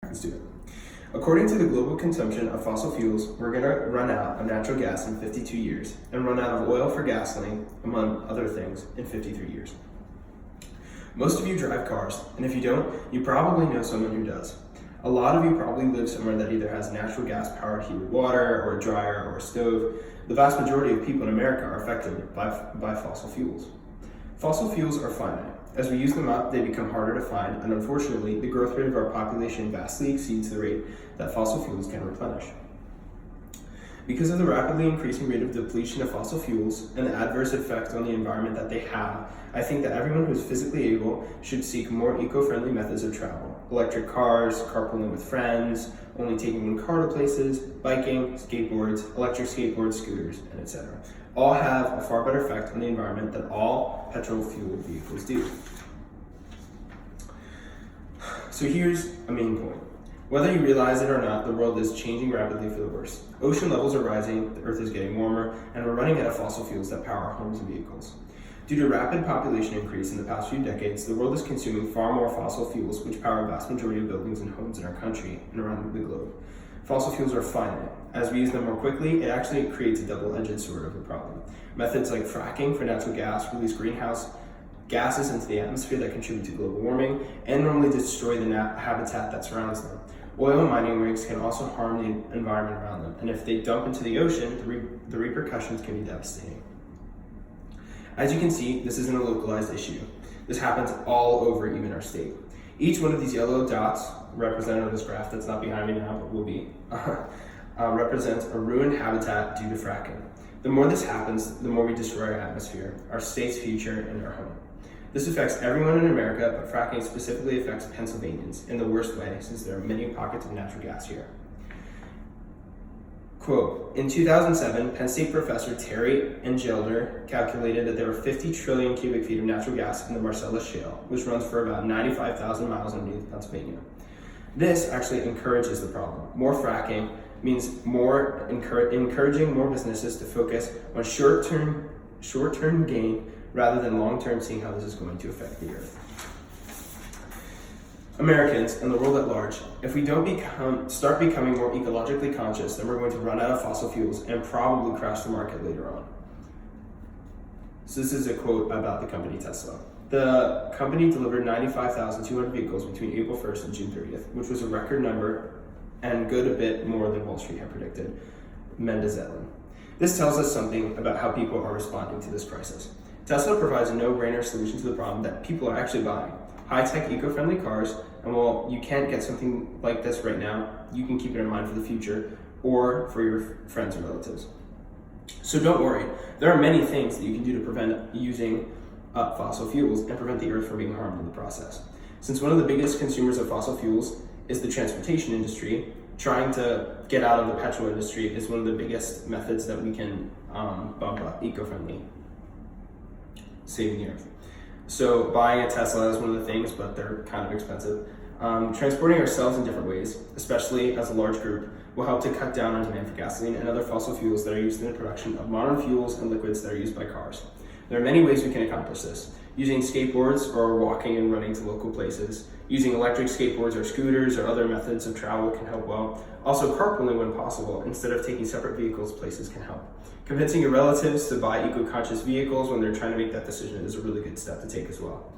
Let's do it. According to the global consumption of fossil fuels, we're going to run out of natural gas in 52 years and run out of oil for gasoline, among other things, in 53 years. Most of you drive cars, and if you don't, you probably know someone who does. A lot of you probably live somewhere that either has natural gas powered heated water, or a dryer, or a stove. The vast majority of people in America are affected by fossil fuels. Fossil fuels are finite. As we use them up, they become harder to find, and unfortunately, the growth rate of our population vastly exceeds the rate that fossil fuels can replenish. Because of the rapidly increasing rate of depletion of fossil fuels and the adverse effect on the environment that they have, I think that everyone who is physically able should seek more eco-friendly methods of travel. Electric cars, carpooling with friends, only taking one car to places, biking, skateboards, electric skateboards, scooters, and etc. all have a far better effect on the environment than all petrol-fueled vehicles do. So here's a main point. Whether you realize it or not, the world is changing rapidly for the worse. Ocean levels are rising, the Earth is getting warmer, and we're running out of fossil fuels that power our homes and vehicles. Due to rapid population increase in the past few decades, the world is consuming far more fossil fuels, which power a vast majority of buildings and homes in our country and around the globe. Fossil fuels are finite. As we use them more quickly, it actually creates a double-edged sword of a problem. Methods like fracking for natural gas release greenhouse gases into the atmosphere that contribute to global warming and normally destroy the habitat that surrounds them. Oil mining rigs can also harm the environment around them, and if they dump into the ocean, the repercussions can be devastating. As you can see, this isn't a localized issue. This happens all over even our state. Each one of these yellow dots, represented on this graph that's not behind me now, but will be, represents a ruined habitat due to fracking. The more this happens, the more we destroy our atmosphere, our state's future, and our home. This affects everyone in America, but fracking specifically affects Pennsylvanians in the worst way, since there are many pockets of natural gas here. Quote, in 2007, Penn State professor Terry Engelder calculated that there were 50 trillion cubic feet of natural gas in the Marcellus Shale, which runs for about 95,000 miles underneath Pennsylvania. This actually encourages the problem. More fracking means more encouraging more businesses to focus on short-term gain rather than long-term seeing how this is going to affect the earth. Americans and the world at large, if we don't start becoming more ecologically conscious, then we're going to run out of fossil fuels and probably crash the market later on. So this is a quote about the company Tesla. The company delivered 95,200 vehicles between April 1st and June 30th, which was a record number and good a bit more than Wall Street had predicted. Mendezelin. This tells us something about how people are responding to this crisis. Tesla provides a no-brainer solution to the problem that people are actually buying. High-tech, eco-friendly cars, and while you can't get something like this right now, you can keep it in mind for the future or for your friends or relatives. So don't worry, there are many things that you can do to prevent using fossil fuels and prevent the earth from being harmed in the process. Since one of the biggest consumers of fossil fuels is the transportation industry, trying to get out of the petrol industry is one of the biggest methods that we can bump up eco-friendly, saving the earth. So buying a Tesla is one of the things, but they're kind of expensive. Transporting ourselves in different ways, especially as a large group, will help to cut down on demand for gasoline and other fossil fuels that are used in the production of modern fuels and liquids that are used by cars. There are many ways we can accomplish this. Using skateboards or walking and running to local places. Using electric skateboards or scooters or other methods of travel can help well. Also carpooling when possible, instead of taking separate vehicles, places can help. Convincing your relatives to buy eco-conscious vehicles when they're trying to make that decision is a really good step to take as well.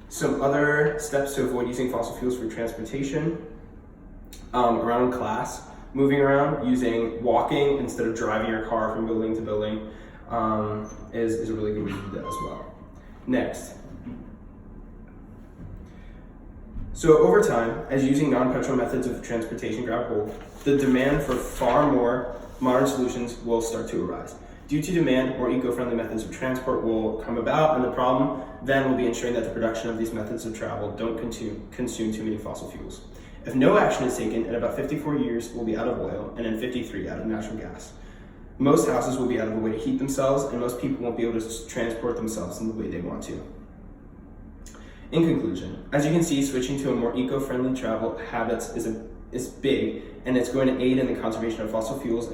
Some other steps to avoid using fossil fuels for transportation, around class, moving around, using walking instead of driving your car from building to building is a really good way to do that as well. Next. So over time, as using non-petrol methods of transportation grab hold, the demand for far more modern solutions will start to arise. Due to demand, more eco-friendly methods of transport will come about, and the problem then will be ensuring that the production of these methods of travel don't consume too many fossil fuels. If no action is taken, in about 54 years, we'll be out of oil, and in 53, out of natural gas. Most houses will be out of a way to heat themselves, and most people won't be able to transport themselves in the way they want to. In conclusion, as you can see, switching to a more eco-friendly travel habits is big, and it's going to aid in the conservation of fossil fuels and